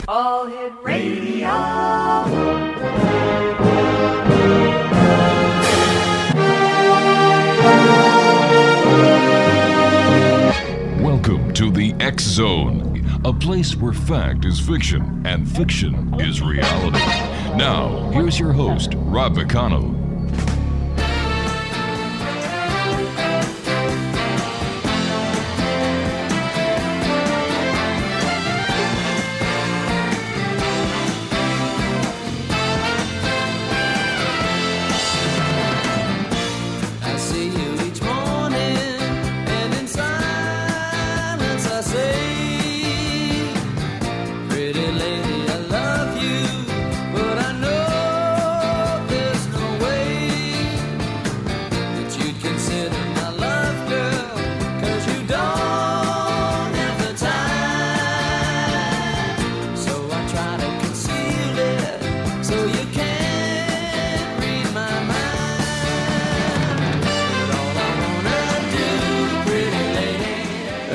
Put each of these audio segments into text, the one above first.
All Hit Radio. Welcome to the X Zone, a place where fact is fiction and fiction is reality. Now, here's your host, Rob McConnell.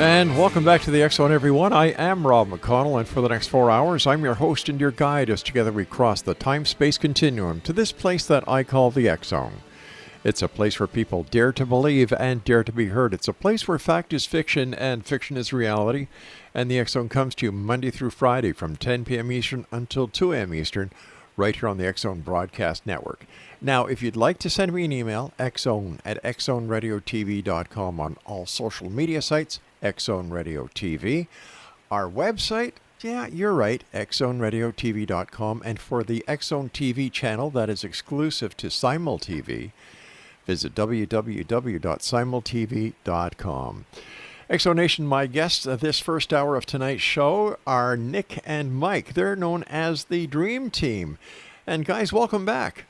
And welcome back to the X Zone, everyone. I am Rob McConnell, and for the next 4 hours, I'm your host and your guide as together we cross the time-space continuum to this place that I call the X Zone. It's a place where people dare to believe and dare to be heard. It's a place where fact is fiction and fiction is reality. And the X Zone comes to you Monday through Friday from 10 p.m. Eastern until 2 a.m. Eastern, right here on the X Zone Broadcast Network. Now, if you'd like to send me an email, xzone@xzoneradiotv.com on all social media sites, X Zone Radio TV. Our website, yeah, you're right, xzoneradiotv.com. And for the X Zone TV channel that is exclusive to Simul TV, visit www.simultv.com. X Zone Nation, my guests this first hour of tonight's show are Nick and Mike. They're known as the Dream Team. And guys, welcome back.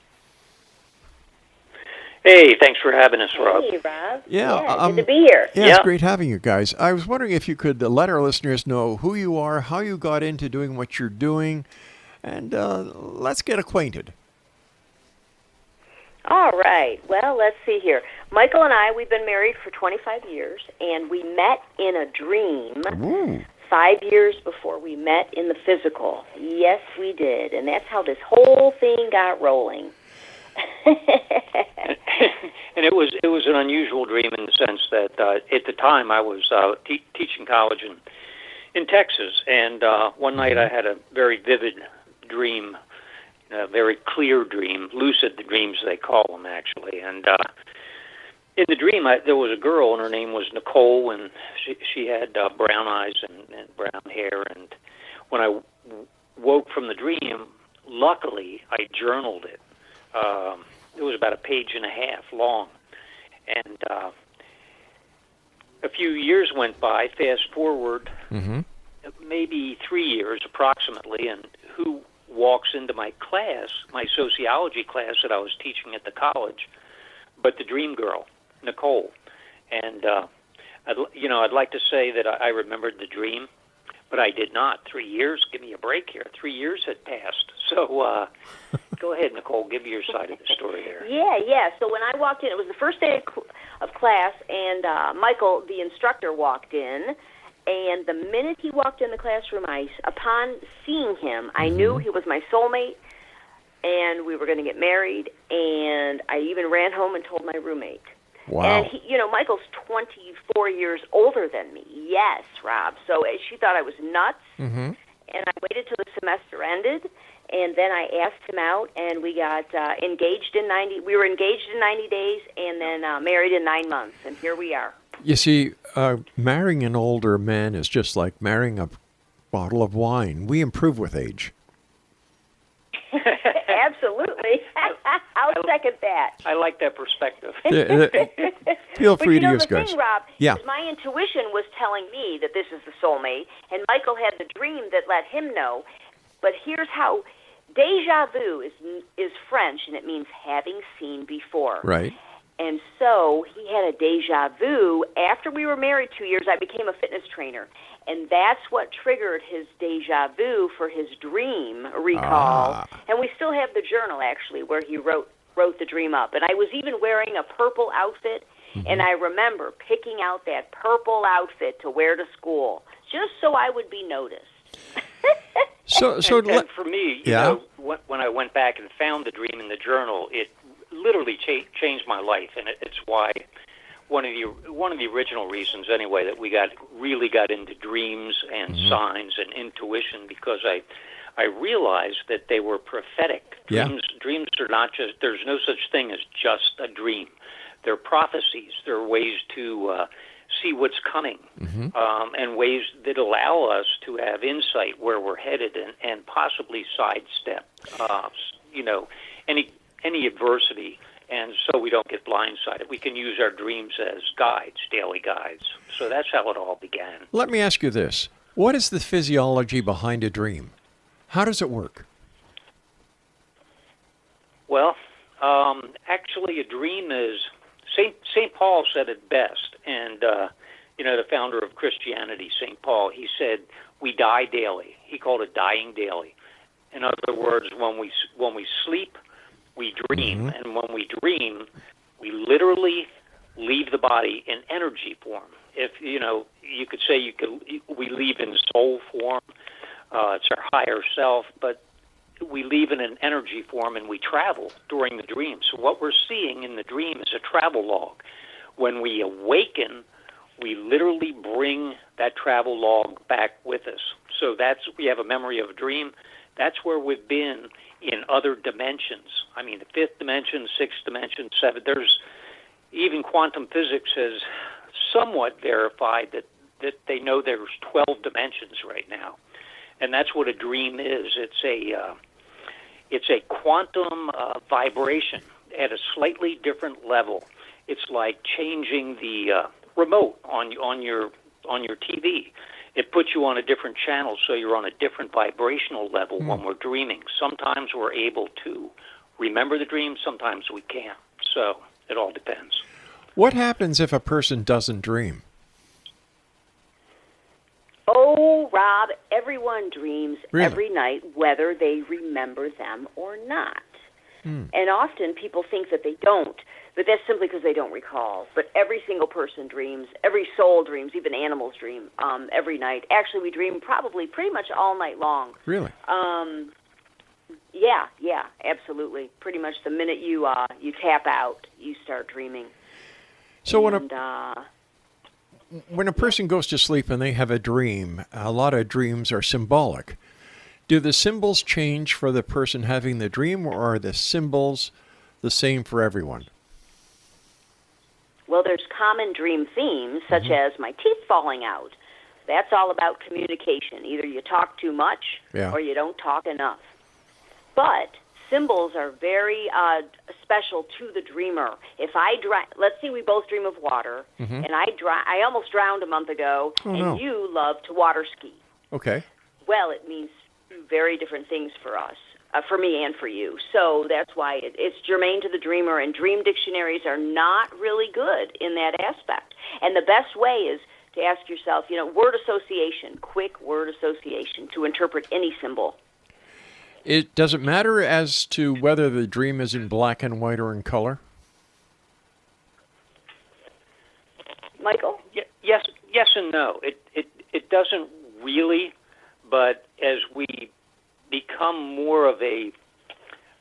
Hey, thanks for having us, Rob. Hey, Rob. Yeah, good to be here. Yeah, it's great having you guys. I was wondering if you could let our listeners know who you are, how you got into doing what you're doing, and let's get acquainted. All right. Well, let's see here. Michael and I, we've been married for 25 years, and we met in a dream. Ooh. 5 years before we met in the physical. Yes, we did. And that's how this whole thing got rolling. And it was an unusual dream in the sense that at the time I was teaching college in Texas, and one night I had a very vivid dream, a very clear dream, lucid dreams they call them actually, and in the dream there was a girl and her name was Nicole, and she had brown eyes and brown hair, and when I woke from the dream, luckily I journaled it. It was about a page and a half long. And a few years went by, fast forward, maybe 3 years approximately, and who walks into my class, my sociology class that I was teaching at the college, but the dream girl, Nicole. And, I'd like to say that I remembered the dream, but I did not. 3 years, give me a break here. 3 years had passed. So go ahead, Nicole, give your side of the story there. Yeah. So when I walked in, it was the first day of class, and Michael, the instructor, walked in. And the minute he walked in the classroom, upon seeing him, I knew he was my soulmate, and we were going to get married. And I even ran home and told my roommate. Wow. And Michael's 24 years older than me. Yes, Rob. So she thought I was nuts. And I waited till the semester ended, and then I asked him out, and we got engaged in 90. We were engaged in 90 days, and then married in 9 months, and here we are. You see, marrying an older man is just like marrying a bottle of wine. We improve with age. Absolutely. I'll second that. I like that perspective. Feel free to use, guys. But the thing, Rob, yeah. is my intuition was telling me that this is the soulmate, and Michael had the dream that let him know. But here's how déjà vu is French, and it means having seen before. Right. And so he had a déjà vu. After we were married 2 years, I became a fitness trainer. And that's what triggered his déjà vu for his dream recall. And we still have the journal, actually, where he wrote the dream up. And I was even wearing a purple outfit, and I remember picking out that purple outfit to wear to school, just so I would be noticed. And for me, you know, when I went back and found the dream in the journal, it literally changed my life, and it's why one of the original reasons, anyway, that we really got into dreams and signs and intuition, because I realized that they were prophetic. Dreams are not just. There's no such thing as just a dream. They're prophecies. They're ways to see what's coming, and ways that allow us to have insight where we're headed and possibly sidestep, any adversity, and so we don't get blindsided. We can use our dreams as guides, daily guides. So that's how it all began. Let me ask you this. What is the physiology behind a dream? How does it work? Well, actually, a dream is... St. Paul said it best, and the founder of Christianity, St. Paul, he said, we die daily. He called it dying daily. In other words, when we sleep, we dream, and when we dream, we literally leave the body in energy form. If you could say we leave in soul form. It's our higher self, but we leave in an energy form, and we travel during the dream. So what we're seeing in the dream is a travel log. When we awaken, we literally bring that travel log back with us. So we have a memory of a dream. That's where we've been in other dimensions. I mean, the fifth dimension, sixth dimension, seventh. There's even quantum physics has somewhat verified that they know there's 12 dimensions right now, and that's what a dream is. It's a quantum vibration at a slightly different level. It's like changing the remote on your TV. It puts you on a different channel, so you're on a different vibrational level when we're dreaming. Sometimes we're able to remember the dream, sometimes we can't. So it all depends. What happens if a person doesn't dream? Oh, Rob, everyone dreams every night, whether they remember them or not. And often people think that they don't, but that's simply because they don't recall. But every single person dreams, every soul dreams, even animals dream every night. Actually, we dream probably pretty much all night long. Really? Yeah, absolutely. Pretty much the minute you tap out, you start dreaming. So when a person goes to sleep and they have a dream, a lot of dreams are symbolic. Do the symbols change for the person having the dream, or are the symbols the same for everyone? Well, there's common dream themes, such as my teeth falling out. That's all about communication. Either you talk too much or you don't talk enough. But symbols are very special to the dreamer. If let's say we both dream of water, and I almost drowned a month ago, you love to water ski. Okay. Well, it means two very different things for us, for me and for you. So that's why it's germane to the dreamer, and dream dictionaries are not really good in that aspect. And the best way is to ask yourself, word association, quick word association to interpret any symbol. It doesn't matter as to whether the dream is in black and white or in color? Michael? Yes and no. It doesn't really, but as we become more of a,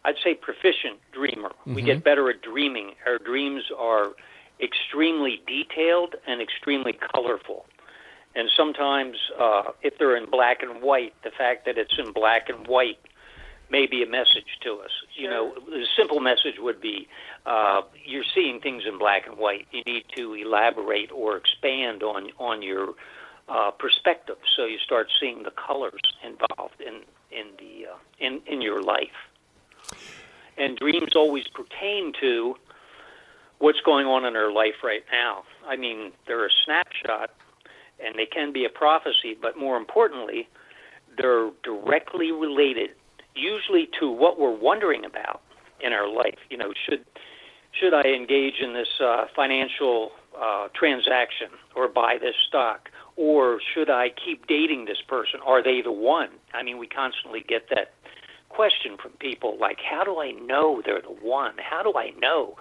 I'd say, proficient dreamer, we get better at dreaming. Our dreams are extremely detailed and extremely colorful. And sometimes, if they're in black and white, the fact that it's in black and white may be a message to us. Sure. The simple message would be, you're seeing things in black and white. You need to elaborate or expand on your perspective, so you start seeing the colors involved in your life. And dreams always pertain to what's going on in our life right now. I mean, they're a snapshot, and they can be a prophecy, but more importantly, they're directly related, usually to what we're wondering about in our life. Should I engage in this financial transaction or buy this stock? Or should I keep dating this person? Are they the one? I mean, we constantly get that question from people like, how do I know they're the one? How do I know?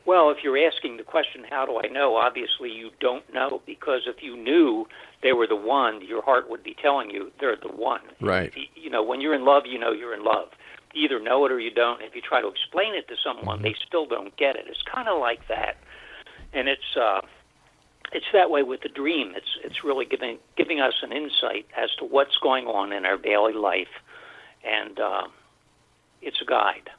Well, if you're asking the question, how do I know? Obviously, you don't know, because if you knew they were the one, your heart would be telling you they're the one. Right. You know, when you're in love, you know you're in love. You either know it or you don't. If you try to explain it to someone, they still don't get it. It's kind of like that, and it's that way with the dream. It's really giving us an insight as to what's going on in our daily life, and it's a guide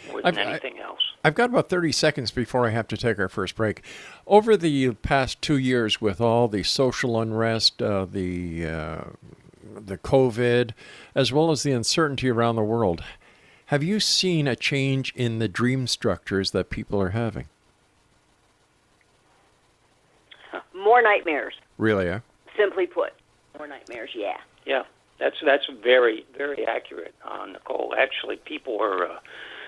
more than anything else. I've got about 30 seconds before I have to take our first break. Over the past 2 years, with all the social unrest, the COVID, as well as the uncertainty around the world, have you seen a change in the dream structures that people are having? More nightmares. Really, eh? Simply put, more nightmares. Yeah. Yeah, that's very, very accurate, Nicole. Actually, people are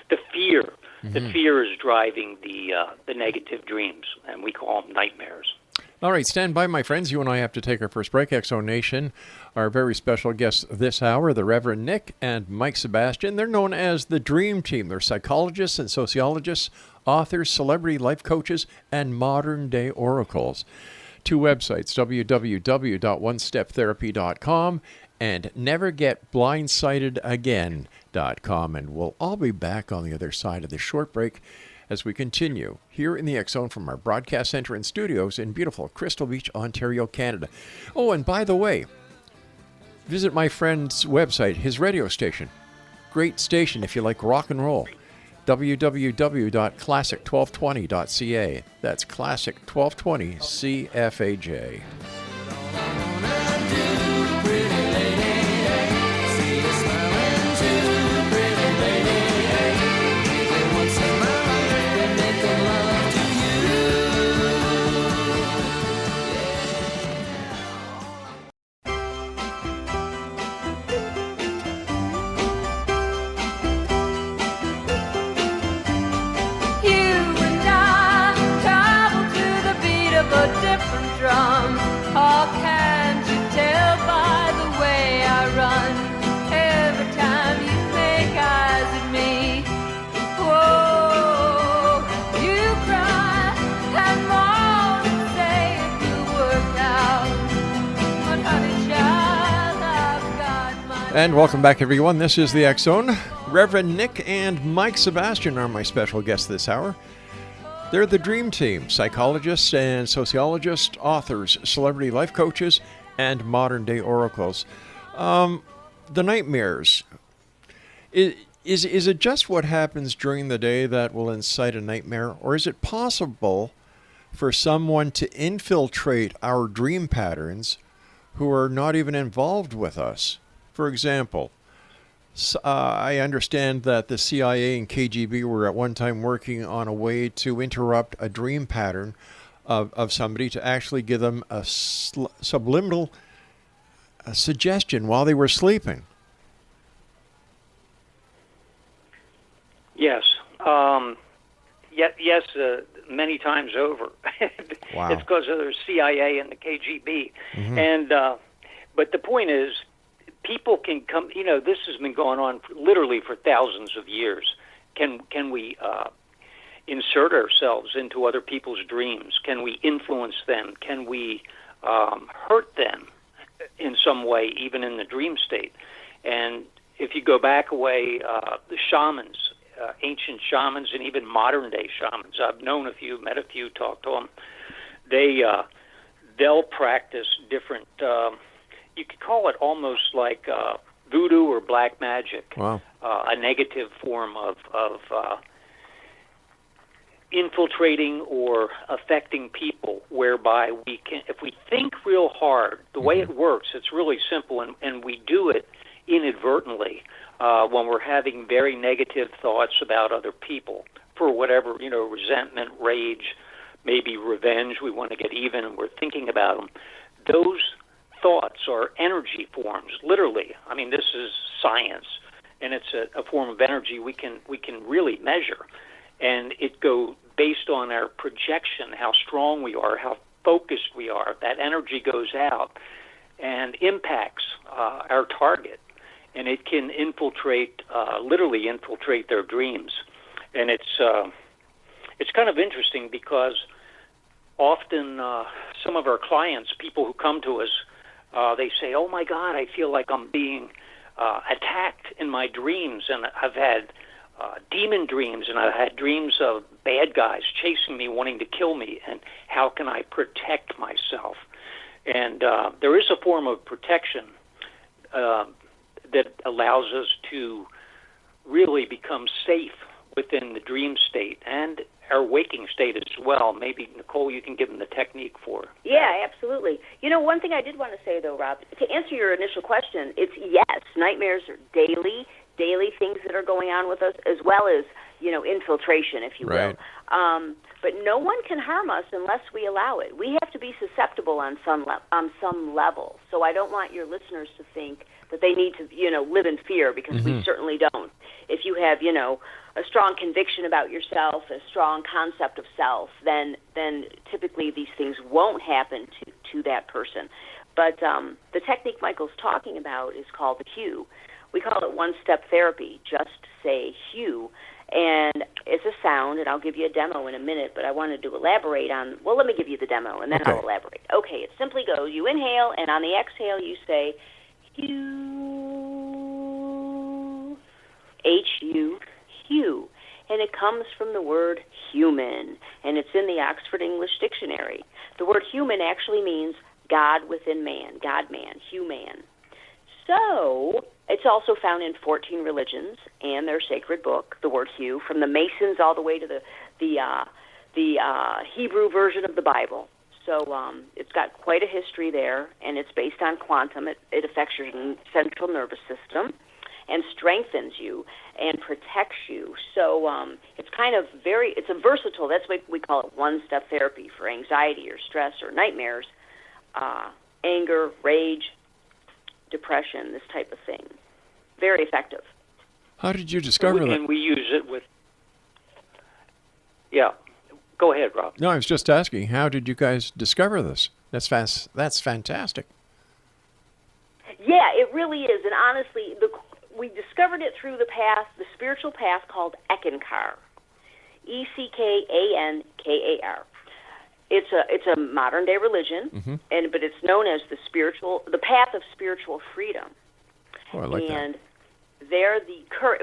the fear. The fear is driving the negative dreams, and we call them nightmares. All right, stand by, my friends. You and I have to take our first break. Exo Nation, our very special guests this hour, the Reverend Nick and Mike Sebastian. They're known as the Dream Team. They're psychologists and sociologists, authors, celebrity life coaches, and modern-day oracles. 2 websites, www.onesteptherapy.com and nevergetblindsidedagain.com. And we'll all be back on the other side of this short break as we continue here in the X Zone from our broadcast center and studios in beautiful Crystal Beach, Ontario, Canada. Oh, and by the way, visit my friend's website, his radio station. Great station if you like rock and roll. www.classic1220.ca. That's Classic1220 CFAJ. And welcome back, everyone. This is the X Zone. Reverend Nick and Mike Sebastian are my special guests this hour. They're the Dream Team, psychologists and sociologists, authors, celebrity life coaches, and modern-day oracles. The nightmares. Is it just what happens during the day that will incite a nightmare, or is it possible for someone to infiltrate our dream patterns who are not even involved with us? For example, I understand that the CIA and KGB were at one time working on a way to interrupt a dream pattern of somebody to actually give them a subliminal suggestion while they were sleeping. Yes. Yes, many times over. Wow. It's because of the CIA and the KGB. And but the point is, people can come, this has been going on literally for thousands of years. Can we insert ourselves into other people's dreams? Can we influence them? Can we hurt them in some way, even in the dream state? And if you go back away, the shamans, ancient shamans, and even modern-day shamans, I've known a few, met a few, talked to them. They'll practice different. You could call it almost like voodoo or black magic. Wow. A negative form of infiltrating or affecting people, whereby we can, if we think real hard, the way it works, it's really simple, and we do it inadvertently when we're having very negative thoughts about other people for whatever, resentment, rage, maybe revenge, we want to get even, and we're thinking about them. Those thoughts are energy forms, literally. I mean, this is science, and it's a form of energy we can really measure, and it goes based on our projection, how strong we are, how focused we are. That energy goes out and impacts our target, and it can infiltrate, literally infiltrate their dreams, and it's kind of interesting because often some of our clients, people who come to us, they say, "Oh my God, I feel like I'm being attacked in my dreams, and I've had demon dreams, and I've had dreams of bad guys chasing me, wanting to kill me, and how can I protect myself?" And there is a form of protection that allows us to really become safe within the dream state and our waking state as well. Maybe, Nicole, you can give them the technique for that. Yeah, absolutely. One thing I did want to say, though, Rob, to answer your initial question, it's yes, nightmares are daily things that are going on with us, as well as, infiltration, if you will. Right. But no one can harm us unless we allow it. We have to be susceptible on some level. So I don't want your listeners to think that they need to, live in fear, because we certainly don't. If you have, a strong conviction about yourself, a strong concept of self, then typically these things won't happen to that person. But the technique Michael's talking about is called the HUE. We call it one-step therapy. Just say HUE. And it's a sound, and I'll give you a demo in a minute, but I wanted to elaborate on, well, let me give you the demo, and then Okay. I'll elaborate. Okay, it simply goes, you inhale, and on the exhale you say, HUE, H-U, HUE. And it comes from the word human, and it's in the Oxford English Dictionary. The word human actually means God within man, God-man, human. So it's also found in 14 religions and their sacred book, the word HUE, from the Masons all the way to the Hebrew version of the Bible. So it's got quite a history there, and it's based on quantum. It affects your central nervous system and strengthens you and protects you. So it's kind of it's a versatile, that's why we call it one-step therapy for anxiety or stress or nightmares, anger, rage, depression, this type of thing. Very effective. How did you discover that? And we use it with... Yeah. Go ahead, Rob. No, I was just asking, how did you guys discover this? That's fantastic. Yeah, it really is. And honestly, we discovered it through the spiritual path called Eckankar. Eckankar. It's a modern day religion, but it's known as the path of spiritual freedom. Oh, I like that. And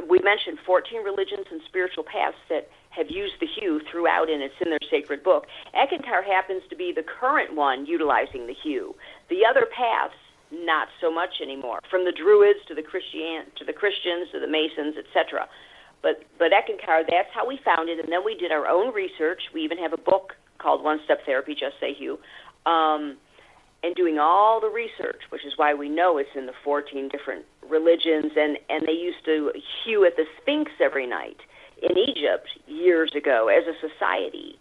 we mentioned 14 religions and spiritual paths that have used the HUE throughout, and it's in their sacred book. Eckankar happens to be the current one utilizing the HUE. The other paths, not so much anymore. From the Druids to the Christians to the Masons, etc. But Eckankar, that's how we found it, and then we did our own research. We even have a book called One Step Therapy, Just Say HUE, and doing all the research, which is why we know it's in the 14 different religions, and they used to HUE at the Sphinx every night in Egypt years ago as a society.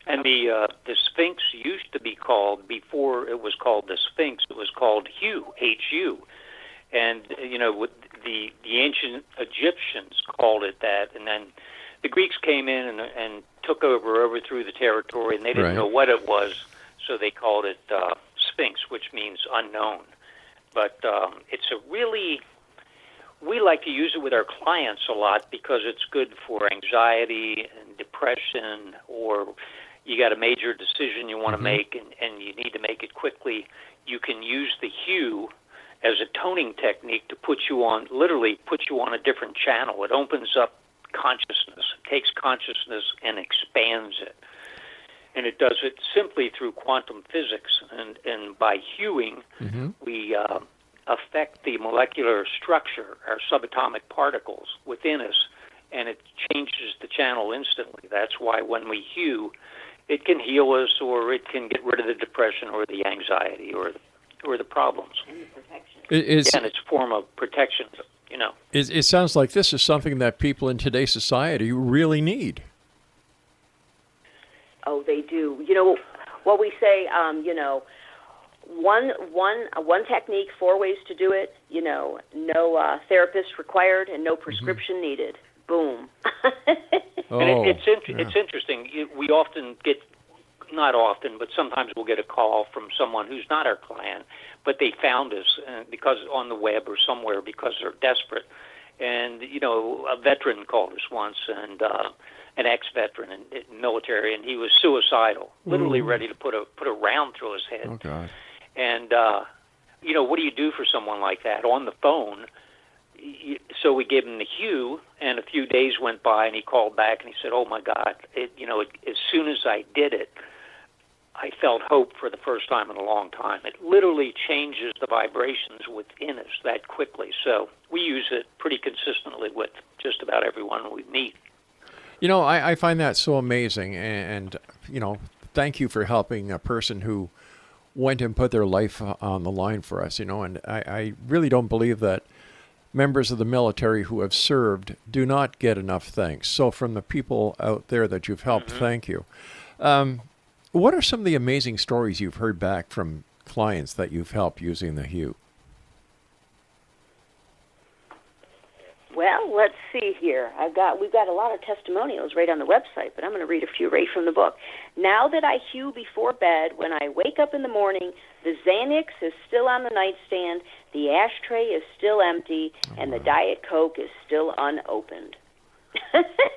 And the Sphinx used to be called, before it was called the Sphinx, it was called HUE, H-U. And, with the ancient Egyptians called it that, and then the Greeks came in and took overthrew the territory, and they didn't know what it was, so they called it Sphinx, which means unknown. But it's we like to use it with our clients a lot because it's good for anxiety and depression, or you got a major decision you want to make and you need to make it quickly. You can use the HUE as a toning technique to put you on a different channel. It opens up consciousness. It takes consciousness and expands it. And it does it simply through quantum physics. And by HUEing, we affect the molecular structure, our subatomic particles within us, and it changes the channel instantly. That's why when we HUE, it can heal us, or it can get rid of the depression or the anxiety or the problems. And the protection. And it's a form of protection, It sounds like this is something that people in today's society really need. Oh, they do. What we say, one technique, 4 ways to do it, no therapist required and no prescription needed. Boom. And it's interesting. We often get, not often, but sometimes we'll get a call from someone who's not our client, but they found us because on the web or somewhere because they're desperate. And a veteran called us once, and an ex-veteran in military, and he was suicidal, literally ready to put a round through his head. Oh, God. And, what do you do for someone like that on the phone? So we gave him the Hue, and a few days went by, and he called back, and he said, oh, my God, as soon as I did it, I felt hope for the first time in a long time. It literally changes the vibrations within us that quickly. So we use it pretty consistently with just about everyone we meet. I find that so amazing. And thank you for helping a person who went and put their life on the line for us, and I really don't believe that members of the military who have served do not get enough thanks. So from the people out there that you've helped, thank you. What are some of the amazing stories you've heard back from clients that you've helped using the Hue? Well, let's see here. We've got a lot of testimonials right on the website, but I'm going to read a few right from the book. Now that I Hue before bed, when I wake up in the morning, the Xanax is still on the nightstand, the ashtray is still empty, and the Diet Coke is still unopened.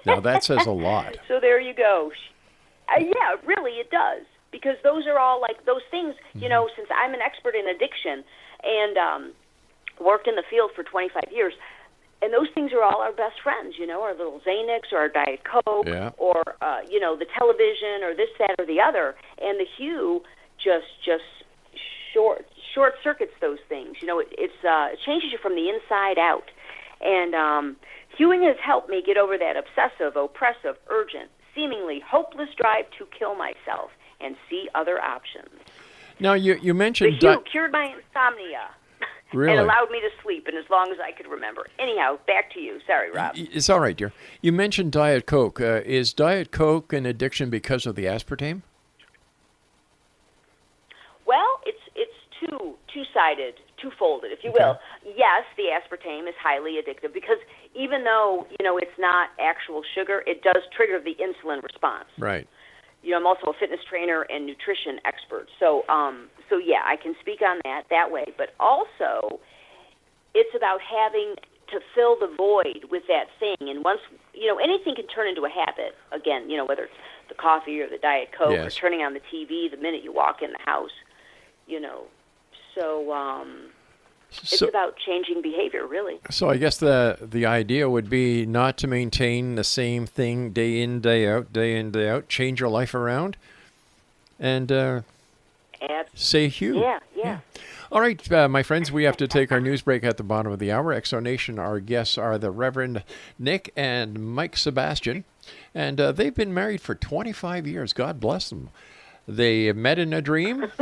Now that says a lot. So there you go. Yeah, really, it does. Because those are all like those things, since I'm an expert in addiction and worked in the field for 25 years, and those things are all our best friends, our little Xanax or our Diet Coke or, the television or this, that, or the other. And the Hue just short circuits those things. It changes you from the inside out. And Hueing has helped me get over that obsessive, oppressive, urgent, seemingly hopeless drive to kill myself and see other options. Now, you mentioned... The Hue cured my insomnia. Really? And allowed me to sleep, and as long as I could remember. Anyhow, back to you. Sorry, Rob. It's all right, dear. You mentioned Diet Coke. Is Diet Coke an addiction because of the aspartame? Well, it's two-sided, two-folded, if you will. Yes, the aspartame is highly addictive because even though, it's not actual sugar, it does trigger the insulin response. Right. I'm also a fitness trainer and nutrition expert. So yeah, I can speak on that way. But also, it's about having to fill the void with that thing. And once, anything can turn into a habit. Again, whether it's the coffee or the Diet Coke or turning on the TV the minute you walk in the house, So it's about changing behavior, really. So I guess the idea would be not to maintain the same thing day in, day out, change your life around, and say Hue. Yeah. All right, my friends, we have to take our news break at the bottom of the hour. Exonation, our guests are the Reverend Nick and Mike Sebastian, and they've been married for 25 years. God bless them. They met in a dream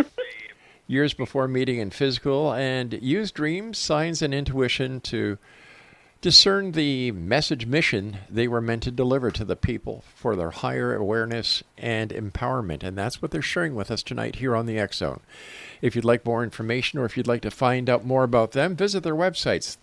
years before meeting in physical, and used dreams, signs, and intuition to discern the message mission they were meant to deliver to the people for their higher awareness and empowerment. And that's what they're sharing with us tonight here on the X Zone. If you'd like more information or if you'd like to find out more about them, visit their websites.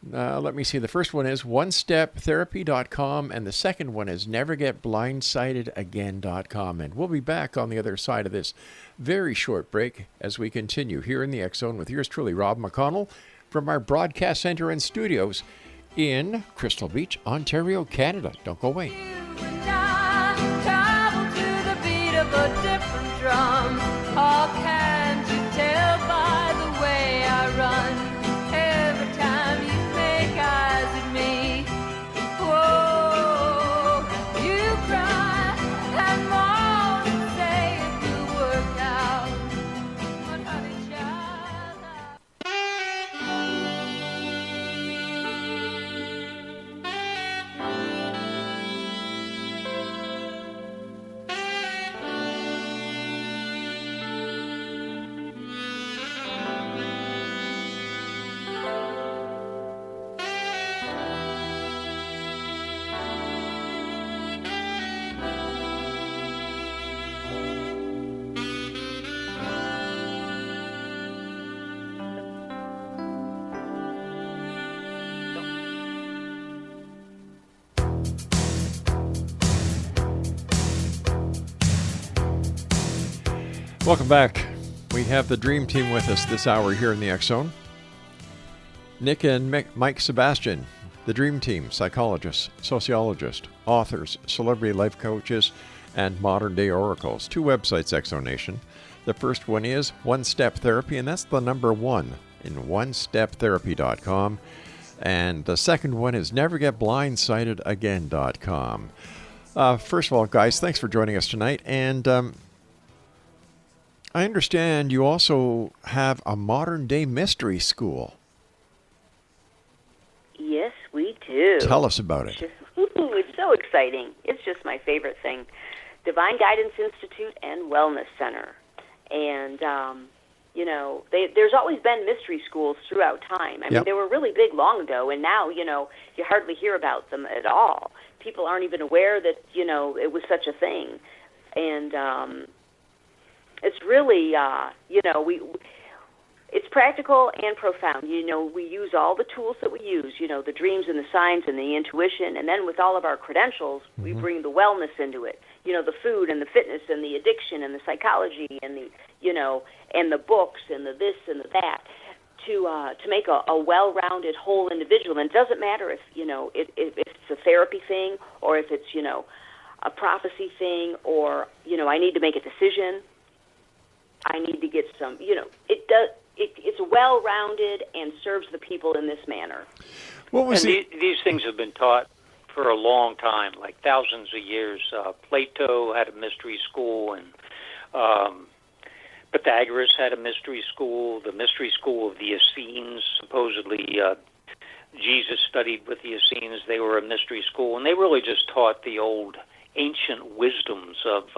Let me see. The first one is onesteptherapy.com, and the second one is nevergetblindsidedagain.com. And we'll be back on the other side of this very short break as we continue here in the X Zone with yours truly, Rob McConnell, from our broadcast center and studios in Crystal Beach, Ontario, Canada. Don't go away. You and I travel to the beat of a different drum. How can't you tell by the way I run? Every time you make eyes at me, whoa, you cry and moan and say it will work out. But honey, child, Welcome back. We have the Dream Team with us this hour here in the X Zone. Nick and Mike Sebastian, The Dream Team, psychologists, sociologists, authors, celebrity life coaches, and modern-day oracles. 2 websites, Exonation. The first one is One Step Therapy, and that's the number 1 in onesteptherapy.com. And the second one is nevergetblindsidedagain.com. First of all, guys, thanks for joining us tonight. And I understand you also have a modern-day mystery school. Yes, we do. Tell us about it. It's so exciting. It's just my favorite thing. Divine Guidance Institute and Wellness Center. And, there's always been mystery schools throughout time. I mean, they were really big long ago, and now, you hardly hear about them at all. People aren't even aware that, it was such a thing. And it's really, it's practical and profound. We use all the tools that we use, the dreams and the signs and the intuition, and then with all of our credentials, we bring the wellness into it. The food and the fitness and the addiction and the psychology and the, and the books and the this and the that to make a well-rounded whole individual. And it doesn't matter if, if it's a therapy thing or if it's, a prophecy thing or, I need to make a decision. I need to get some, it's well-rounded and serves the people in this manner. These things have been taught for a long time, like thousands of years. Plato had a mystery school, and Pythagoras had a mystery school, the mystery school of the Essenes. Supposedly, Jesus studied with the Essenes. They were a mystery school, and they really just taught the old ancient wisdoms of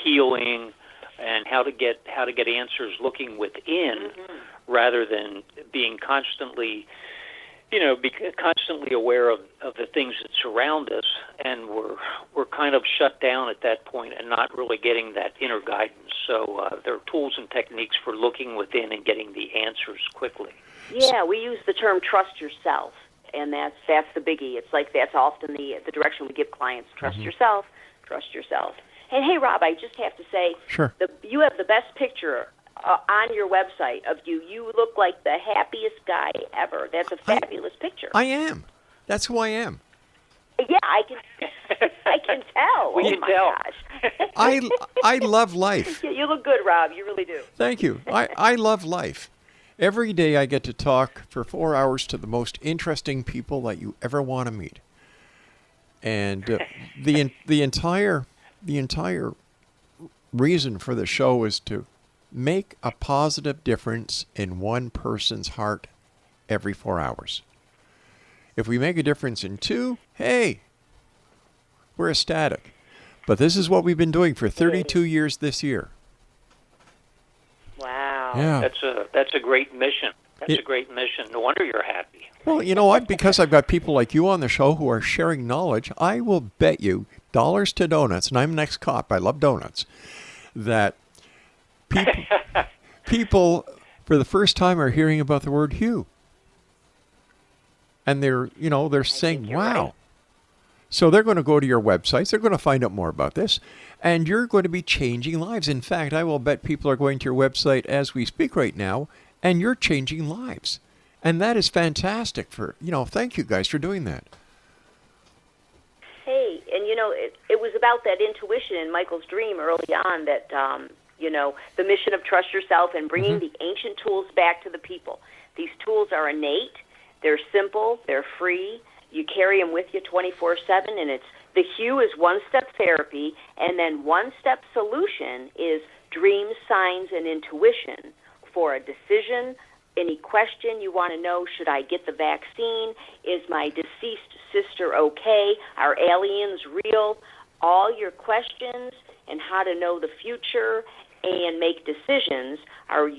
healing, and how to get answers looking within, rather than being constantly aware of the things that surround us, and we're kind of shut down at that point and not really getting that inner guidance. So there are tools and techniques for looking within and getting the answers quickly. Yeah, we use the term trust yourself, and that's the biggie. It's like that's often the direction we give clients: trust yourself, trust yourself. And hey, Rob, I just have to say, sure, you have the best picture on your website of you. You look like the happiest guy ever. That's a fabulous picture. I am. That's who I am. Yeah, I can tell. We can tell. Gosh. I love life. You look good, Rob. You really do. Thank you. I love life. Every day I get to talk for 4 hours to the most interesting people that you ever want to meet. And the entire reason for the show is to make a positive difference in one person's heart every 4 hours. If we make a difference in 2, hey, we're ecstatic. But this is what we've been doing for 32 years this year. Wow. Yeah. That's a great mission. That's a great mission. No wonder you're happy. Well, you know what? Because I've got people like you on the show who are sharing knowledge, I will bet you dollars to donuts, and I'm an ex-cop, I love donuts, that people for the first time are hearing about the word Hugh. And they're saying, wow. Right. So they're going to go to your websites. They're going to find out more about this. And you're going to be changing lives. In fact, I will bet people are going to your website as we speak right now, and you're changing lives. And that is fantastic thank you guys for doing that. Hey, and it was about that intuition in Michael's dream early on that, the mission of trust yourself and bringing the ancient tools back to the people. These tools are innate. They're simple. They're free. You carry them with you 24/7, and the Hue is one-step therapy, and then one-step solution is dreams, signs, and intuition for a decision. Any question you want to know, should I get the vaccine? Is my deceased sister okay? Are aliens real? All your questions and how to know the future and make decisions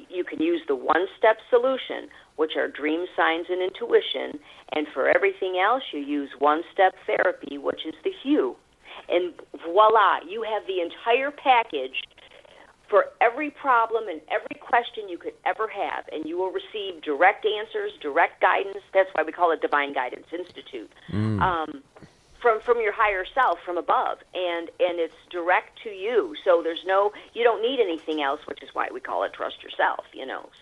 you can use the one-step solution, which are dream, signs, and intuition. And for everything else, you use one-step therapy, which is the Hue. And voila, you have the entire package for every problem and every question you could ever have, and you will receive direct answers, direct guidance. That's why we call it Divine Guidance Institute. From your higher self, from above, and it's direct to you. So you don't need anything else, which is why we call it Trust Yourself.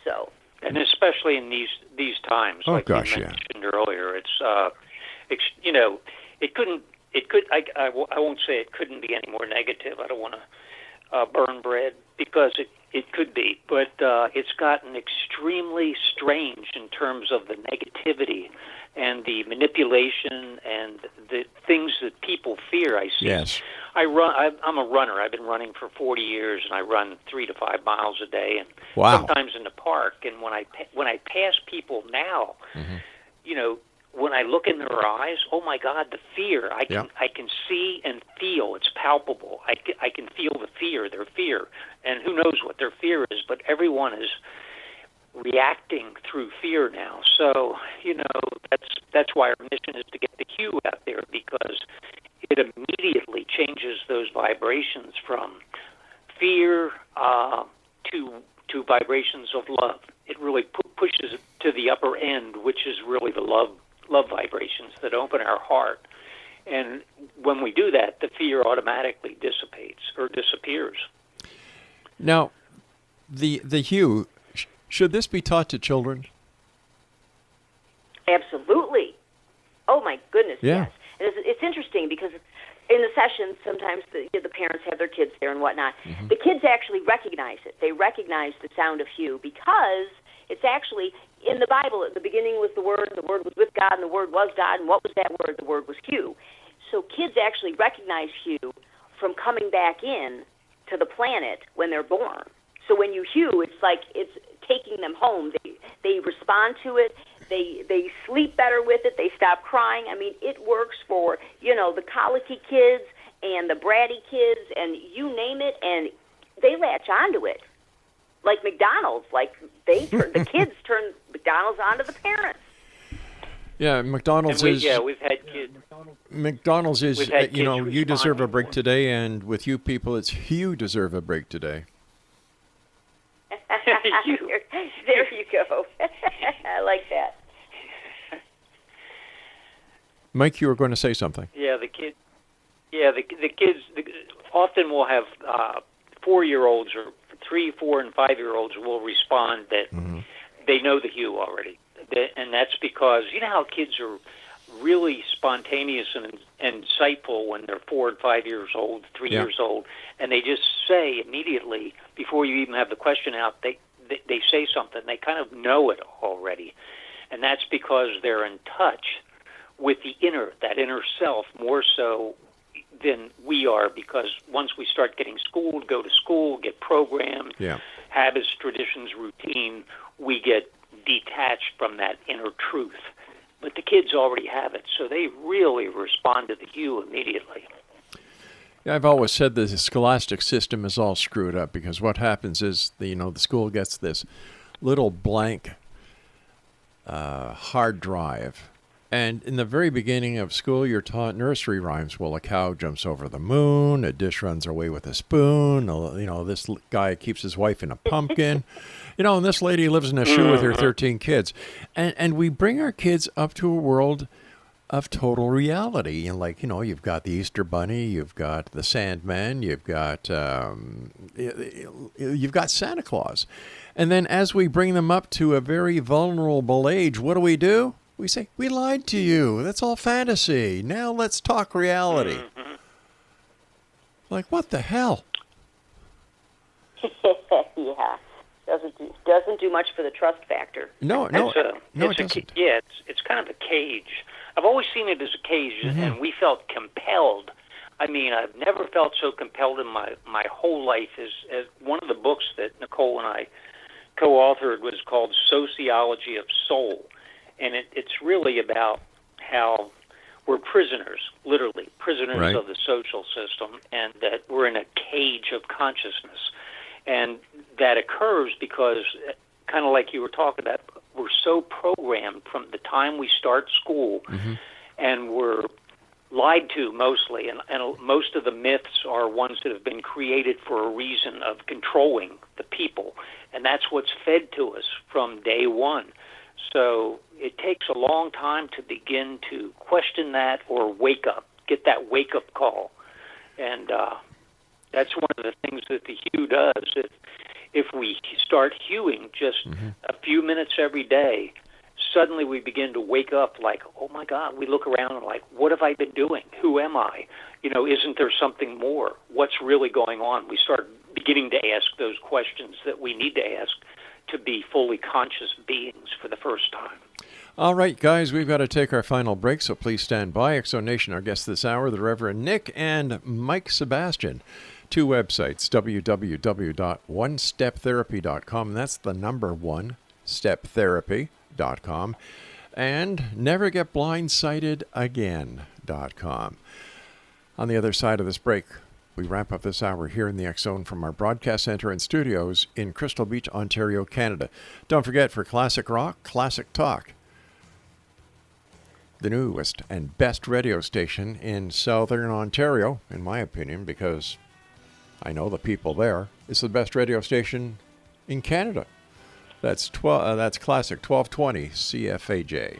So. And especially in these times, like you mentioned earlier, it couldn't. It could. I won't say it couldn't be any more negative. I don't want to burn bread because it could be, but it's gotten extremely strange in terms of the negativity and the manipulation and the things that people fear. I see. Yes. I'm a runner. I've been running for 40 years, and I run 3 to 5 miles a day, and Wow. sometimes in the park. And when I pass people now, when I look in their eyes, oh my God, the fear! I can see and feel. It's palpable. I can feel the fear, their fear, and who knows what their fear is? But everyone is reacting through fear now. So that's why our mission is to get the hue out there, because it immediately changes those vibrations from fear to vibrations of love. It really pushes it to the upper end, which is really the love vibrations that open our heart. And when we do that, the fear automatically dissipates or disappears. Now, the hue, should this be taught to children? Absolutely. Oh, my goodness, Yeah. yes. And it's interesting because in the sessions, sometimes the parents have their kids there and whatnot. Mm-hmm. The kids actually recognize it. They recognize the sound of hue because it's actually in the Bible. At the beginning was the Word was with God, and the Word was God. And what was that Word? The Word was hue. So kids actually recognize hue from coming back in to the planet when they're born. So when you hue, it's like it's taking them home. They respond to it. They sleep better with it. They stop crying. I mean, it works for, the colicky kids and the bratty kids and you name it, and they latch onto it. Like McDonald's, the kids turn McDonald's onto the parents. Yeah, McDonald's we've had kids. McDonald's is, We've had kids you deserve a respond. break today, and with you people, it's you deserve a break today. There you go. I like that. Mike, you were going to say something. Yeah, the kids often will have 4-year-olds or 3, 4, and 5-year-olds will respond that they know the hue already. And that's because, how kids are really spontaneous and insightful when they're 4 and 5 years old, 3 years old, and they just say immediately, before you even have the question out, they say something. They kind of know it already. And that's because they're in touch with that inner self, more so than we are, because once we start getting schooled, go to school, get programmed, habits, traditions, routine, we get detached from that inner truth. But the kids already have it, so they really respond to the hue immediately. Yeah, I've always said that the scholastic system is all screwed up, because what happens is, the school gets this little blank hard drive. And in the very beginning of school, you're taught nursery rhymes. Well, a cow jumps over the moon, a dish runs away with a spoon, this guy keeps his wife in a pumpkin, and this lady lives in a shoe with her 13 kids. And we bring our kids up to a world of total reality. And you've got the Easter Bunny, you've got the Sandman, you've got Santa Claus. And then as we bring them up to a very vulnerable age, what do? We say, we lied to you. That's all fantasy. Now let's talk reality. Like, what the hell? Yeah. Doesn't do much for the trust factor. No, it doesn't. It's kind of a cage. I've always seen it as a cage, and we felt compelled. I mean, I've never felt so compelled in my whole life as one of the books that Nicole and I co-authored was called Sociology of Soul. And it's really about how we're prisoners, literally, prisoners of the social system, and that we're in a cage of consciousness. And that occurs because, kind of like you were talking about, we're so programmed from the time we start school, and we're lied to mostly. And most of the myths are ones that have been created for a reason of controlling the people. And that's what's fed to us from day one. So it takes a long time to begin to question that or wake up, get that wake-up call. And that's one of the things that the hue does. If we start hewing just a few minutes every day, suddenly we begin to wake up like, oh my God, we look around and like, what have I been doing? Who am I? Isn't there something more? What's really going on? We start beginning to ask those questions that we need to ask to be fully conscious beings for the first time. All right, guys, we've got to take our final break, so please stand by. X-Zone Nation, our guests this hour, the Reverend Nick and Mike Sebastian. Two websites, www.onesteptherapy.com, and that's the number one, steptherapy.com, and nevergetblindsidedagain.com. On the other side of this break, we wrap up this hour here in the X-Zone from our broadcast center and studios in Crystal Beach, Ontario, Canada. Don't forget, for classic rock, classic talk, the newest and best radio station in Southern Ontario, in my opinion, because I know the people there, it's the best radio station in Canada. That's classic 1220 CFAJ.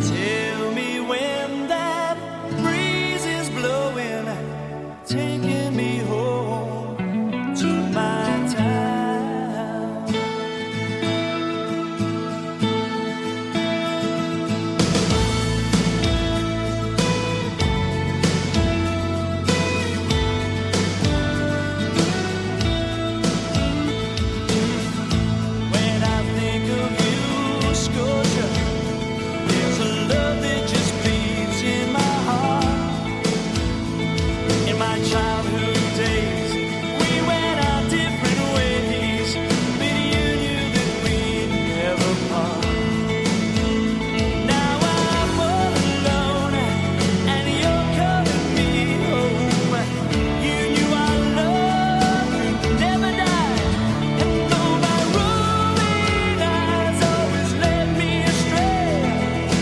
Tell me when that breeze is blowing, taking me home to my town. When I think of you, Scotia, there's a love that just beats in my heart. In my childhood days, we went our different ways, but you knew that we'd never part. Now I'm all alone, and you're calling me home. You knew our love could never die, and though my roving eyes always led me astray,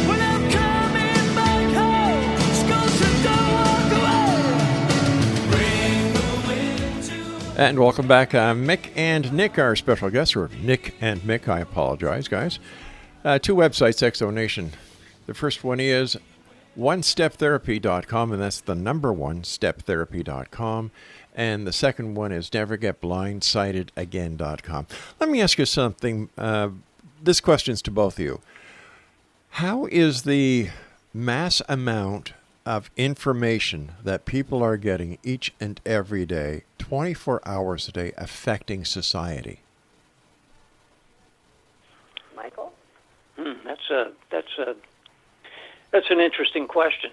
well, I'm coming back home. Scotia, don't walk away. Bring the wind to. And welcome back. Mick and Nick, our special guests, or Nick and Mick, I apologize, guys. Two websites, X-Zone Nation. The first one is onesteptherapy.com, and that's the number one, steptherapy.com. And the second one is nevergetblindsidedagain.com. Let me ask you something. This question's to both of you. How is the mass amount of information that people are getting each and every day, 24 hours a day, affecting society? Michael? That's an interesting question.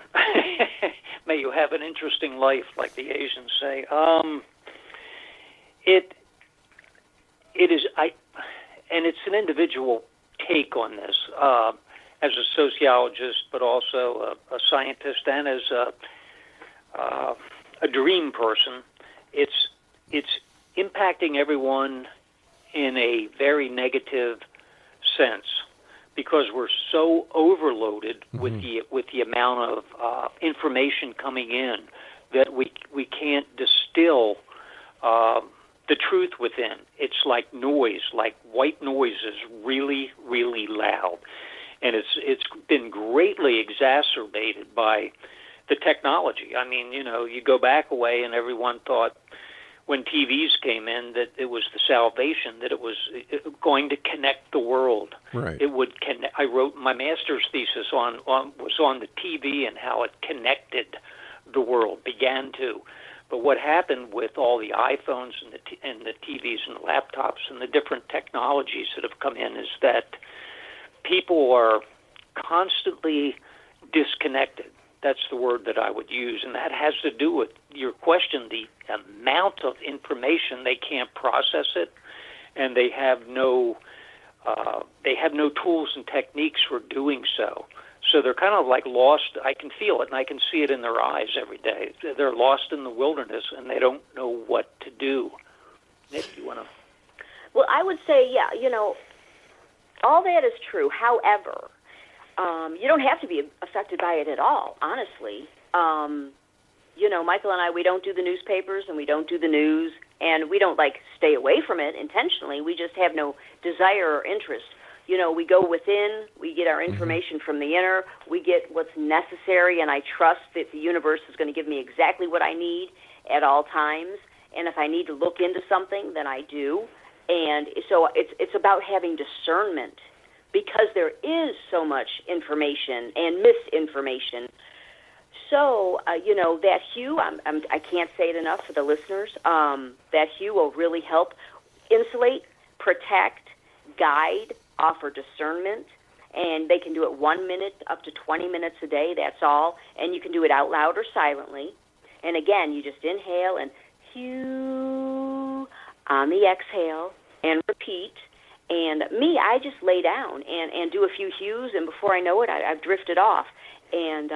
May you have an interesting life, like the Asians say. It is and it's an individual take on this. As a sociologist, but also a scientist, and as a dream person, it's impacting everyone in a very negative sense, because we're so overloaded with the amount of information coming in that we can't distill the truth within. It's like noise, like white noise is really, really loud. And it's been greatly exacerbated by the technology. I mean, you go back a way and everyone thought when TVs came in that it was the salvation, that it was going to connect the world. Right. It would connect. I wrote my master's thesis on the TV and how it connected the world, began to. But what happened with all the iPhones and the TVs and the laptops and the different technologies that have come in is that people are constantly disconnected. That's the word that I would use, and that has to do with your question, the amount of information. They can't process it, and they have no tools and techniques for doing so. So they're kind of like lost. I can feel it, and I can see it in their eyes every day. They're lost in the wilderness, and they don't know what to do. Nick, you want to? Well, I would say, yeah, all that is true. However, you don't have to be affected by it at all, honestly. Michael and I, we don't do the newspapers and we don't do the news, and we don't stay away from it intentionally. We just have no desire or interest. We go within, we get our information from the inner, we get what's necessary, and I trust that the universe is going to give me exactly what I need at all times. And if I need to look into something, then I do. And so it's about having discernment, because there is so much information and misinformation. So, that hue, I can't say it enough for the listeners, that hue will really help insulate, protect, guide, offer discernment, and they can do it 1 minute up to 20 minutes a day, that's all, and you can do it out loud or silently. And again, you just inhale and hue on the exhale and repeat. And me, I just lay down and do a few hues, and before I know it, I've drifted off. And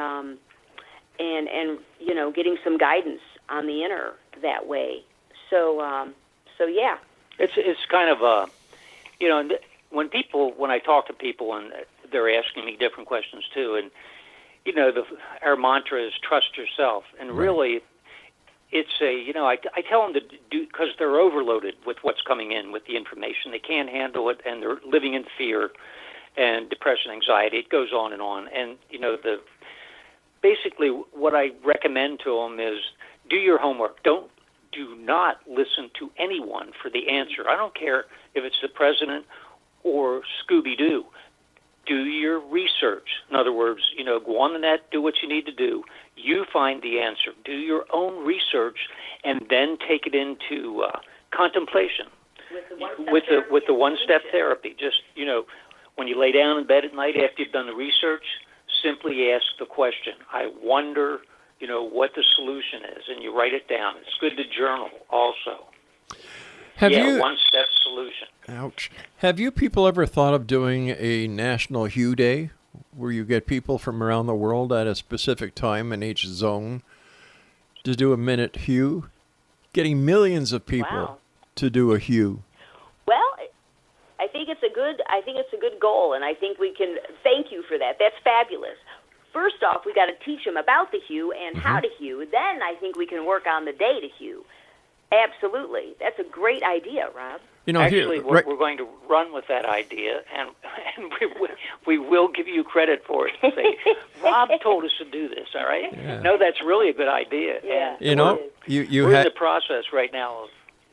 getting some guidance on the inner that way. So yeah. It's kind of when I talk to people and they're asking me different questions too, and our mantra is trust yourself, and really, it's I tell them to do, because they're overloaded with what's coming in with the information. They can't handle it, and they're living in fear and depression, anxiety. It goes on, and basically what I recommend to them is do your homework. Do not listen to anyone for the answer. I don't care if it's the president or Scooby-Doo. Do your research. In other words, go on the net, do what you need to do. You find the answer. Do your own research, and then take it into contemplation with the one-step therapy. Just, when you lay down in bed at night after you've done the research, simply ask the question, I wonder, what the solution is, and you write it down. It's good to journal also. One-step solution. Ouch. Have you people ever thought of doing a National Hue Day, where you get people from around the world at a specific time in each zone to do a minute hue? Getting millions of people to do a hue. Well, I think it's a good goal, and I think we can thank you for that. That's fabulous. First off, we got to teach them about the hue and how to hue. Then I think we can work on the day to hue. Absolutely. That's a great idea, Rob. Actually, we're going to run with that idea, and we will give you credit for it. And say, Rob told us to do this, all right? Yeah. No, that's really a good idea. Yeah, and we're in the process right now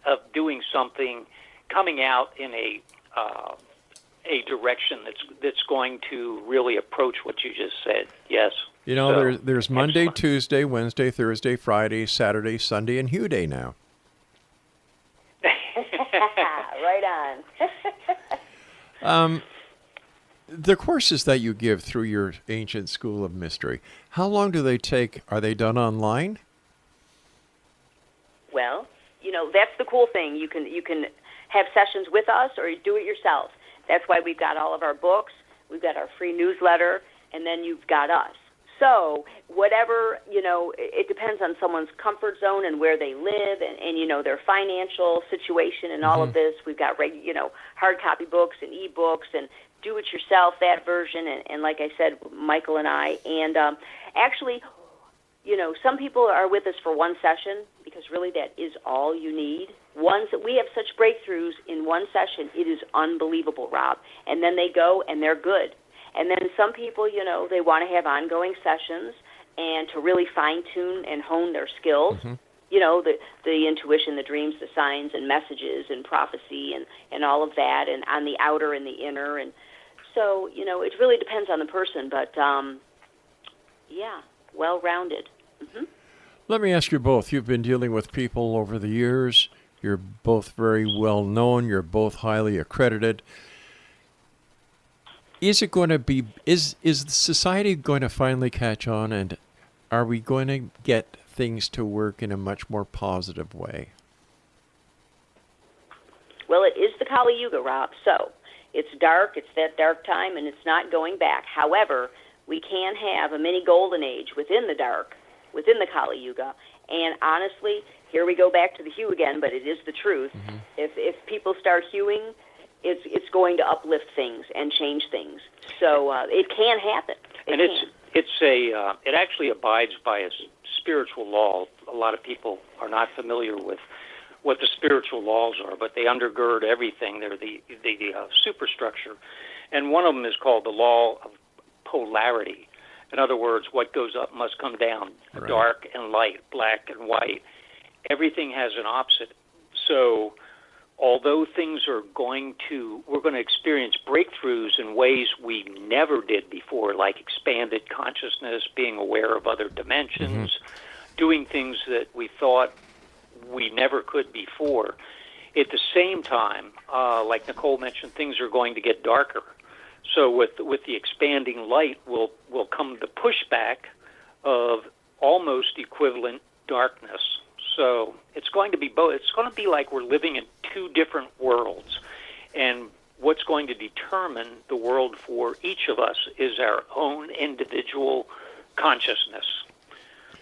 of doing something, coming out in a direction that's going to really approach what you just said. Yes. There's Monday, excellent. Tuesday, Wednesday, Thursday, Friday, Saturday, Sunday, and Hue Day now. Right on. The courses that you give through your Ancient School of Mystery, how long do they take? Are they done online? Well, that's the cool thing. You can have sessions with us, or you do it yourself. That's why we've got all of our books, we've got our free newsletter, and then you've got us. So whatever, it depends on someone's comfort zone and where they live and their financial situation and all of this. We've got, hard copy books and e-books and do-it-yourself, that version, and like I said, Michael and I. And actually, some people are with us for one session because really that is all you need. We have such breakthroughs in one session. It is unbelievable, Rob. And then they go and they're good. And then some people, they want to have ongoing sessions and to really fine-tune and hone their skills. The intuition, the dreams, the signs and messages and prophecy and all of that, and on the outer and the inner. And so, it really depends on the person, but, well-rounded. Let me ask you both. You've been dealing with people over the years. You're both very well known. You're both highly accredited. Is society going to finally catch on, and are we going to get things to work in a much more positive way? Well, it is the Kali Yuga, Rob. So it's dark, it's that dark time, and it's not going back. However, we can have a mini golden age within the dark, within the Kali Yuga. And honestly, here we go back to the hue again, but it is the truth. If people start hewing, it's going to uplift things and change things. So it can happen. It's It actually abides by a spiritual law. A lot of people are not familiar with what the spiritual laws are, but they undergird everything. They're the superstructure. And one of them is called the law of polarity. In other words, what goes up must come down, Right. Dark and light, black and white. Everything has an opposite. So although we're going to experience breakthroughs in ways we never did before, like expanded consciousness, being aware of other dimensions, doing things that we thought we never could before. At the same time, like Nicole mentioned, things are going to get darker. So with the expanding light will come the pushback of almost equivalent darkness. So it's going to be both. It's going to be like we're living in two different worlds, and what's going to determine the world for each of us is our own individual consciousness.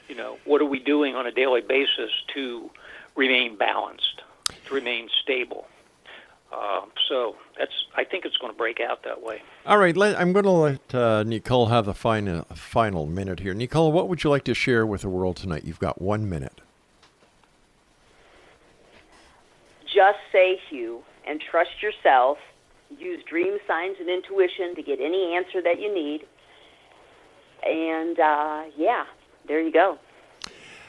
You know, what are we doing on a daily basis to remain balanced, to remain stable? So I think it's going to break out that way. All right, I'm going to let Nicole have the final minute here. Nicole, what would you like to share with the world tonight? You've got 1 minute. Just say Hugh and trust yourself. Use dream signs and intuition to get any answer that you need. And, there you go.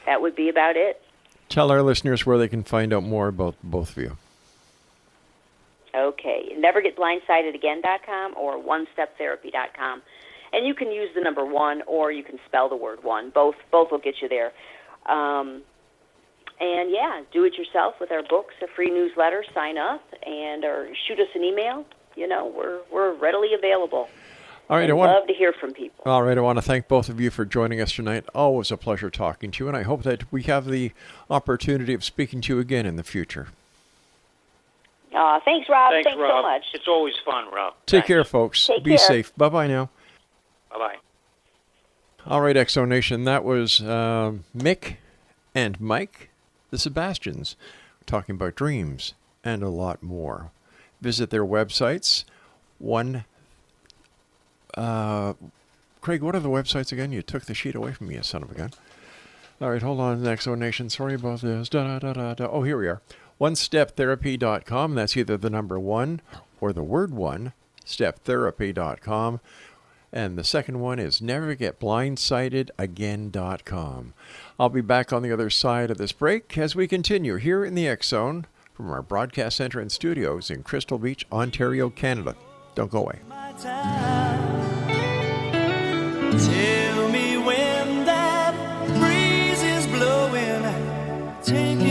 That would be about it. Tell our listeners where they can find out more about both of you. Okay. NeverGetBlindsidedAgain.com or OneStepTherapy.com. And you can use the number 1 or you can spell the word 1. Both will get you there. And do it yourself with our books, a free newsletter, sign up, or shoot us an email. You know, we're readily available. All right, I love to hear from people. All right, I want to thank both of you for joining us tonight. Always a pleasure talking to you, and I hope that we have the opportunity of speaking to you again in the future. Thanks, Rob. Thanks, so Rob. much. It's always fun, Rob. Take care, folks. Take Be care. safe. Bye-bye now. Bye-bye. All right, Exo Nation, that was Mick and Mike, the Sebastians, talking about dreams and a lot more. Visit their websites. Craig, what are the websites again? You took the sheet away from me, you son of a gun. All right, hold on, Exo Nation. Sorry about this. Oh, here we are. OneStepTherapy.com. That's either the number 1 or the word 1, StepTherapy.com. And the second one is NeverGetBlindsidedAgain.com. I'll be back on the other side of this break as we continue here in the X Zone from our broadcast center and studios in Crystal Beach, Ontario, Canada. Don't go away. My time. Tell me when that breeze is blowing. Take